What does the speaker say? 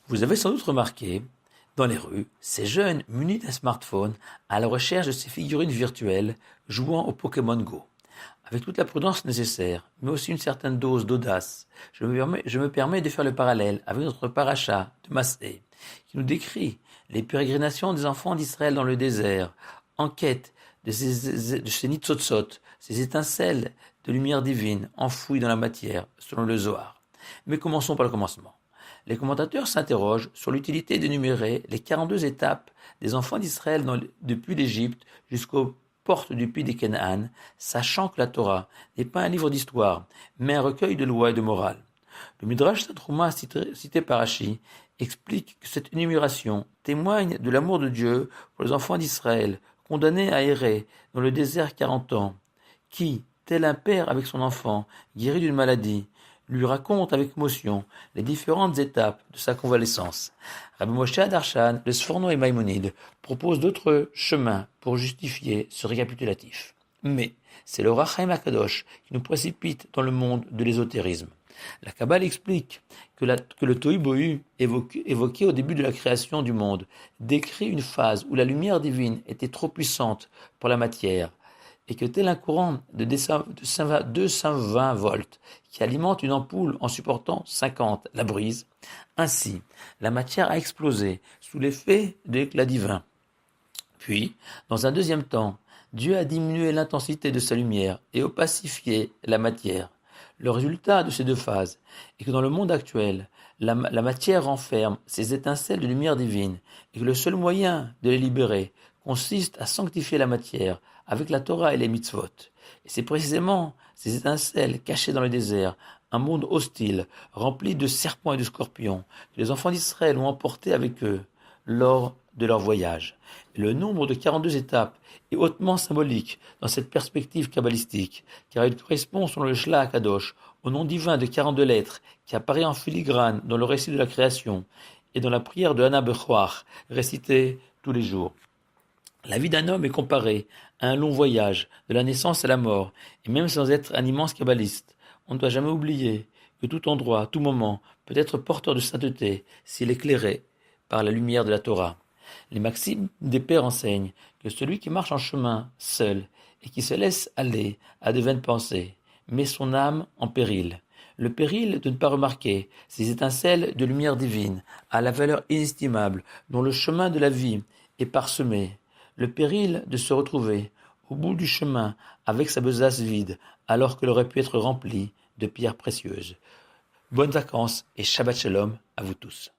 Vous avez sans doute remarqué, dans les rues, ces jeunes munis d'un smartphone à la recherche de ces figurines virtuelles jouant au Pokémon Go. Avec toute la prudence nécessaire, mais aussi une certaine dose d'audace, je me permets de faire le parallèle avec notre paracha de Massé, qui nous décrit les pérégrinations des enfants d'Israël dans le désert, en quête de ces nitzotzot, ces étincelles de lumière divine enfouies dans la matière, selon le Zohar. Mais commençons par le commencement. Les commentateurs s'interrogent sur l'utilité d'énumérer les 42 étapes des enfants d'Israël depuis l'Égypte jusqu'aux portes du pays des Canaan, sachant que la Torah n'est pas un livre d'histoire, mais un recueil de lois et de morale. Le Midrash Tanhuma cité par Rashi explique que cette énumération témoigne de l'amour de Dieu pour les enfants d'Israël, condamnés à errer dans le désert 40 ans, qui, tel un père avec son enfant, guéri d'une maladie, lui raconte avec émotion les différentes étapes de sa convalescence. Rabbi Moshe Darshan, le Sforno et Maïmonide proposent d'autres chemins pour justifier ce récapitulatif. Mais c'est le Rachaim Akadosh qui nous précipite dans le monde de l'ésotérisme. La Kabbale explique que le Tohu Bohu évoqué au début de la création du monde décrit une phase où la lumière divine était trop puissante pour la matière, et que tel un courant de 220 volts qui alimente une ampoule en supportant 50 la brise, ainsi la matière a explosé sous l'effet de l'éclat divin. Puis, dans un deuxième temps, Dieu a diminué l'intensité de sa lumière et opacifié la matière. Le résultat de ces deux phases est que dans le monde actuel, la matière renferme ces étincelles de lumière divine et que le seul moyen de les libérer consiste à sanctifier la matière avec la Torah et les mitzvot. Et c'est précisément ces étincelles cachées dans le désert, un monde hostile, rempli de serpents et de scorpions, que les enfants d'Israël ont emporté avec eux lors de leur voyage. Et le nombre de 42 étapes est hautement symbolique dans cette perspective kabbalistique, car il correspond, selon le Shla Kadosh, au nom divin de 42 lettres qui apparaît en filigrane dans le récit de la création et dans la prière de Hana Bechoar, récitée tous les jours. La vie d'un homme est comparée à un long voyage, de la naissance à la mort, et même sans être un immense kabbaliste, on ne doit jamais oublier que tout endroit, tout moment, peut être porteur de sainteté s'il est éclairé par la lumière de la Torah. Les maximes des pères enseignent que celui qui marche en chemin seul et qui se laisse aller à de vaines pensées met son âme en péril. Le péril de ne pas remarquer ces étincelles de lumière divine à la valeur inestimable dont le chemin de la vie est parsemé. Le péril de se retrouver au bout du chemin avec sa besace vide alors qu'elle aurait pu être remplie de pierres précieuses. Bonnes vacances et Shabbat Shalom à vous tous.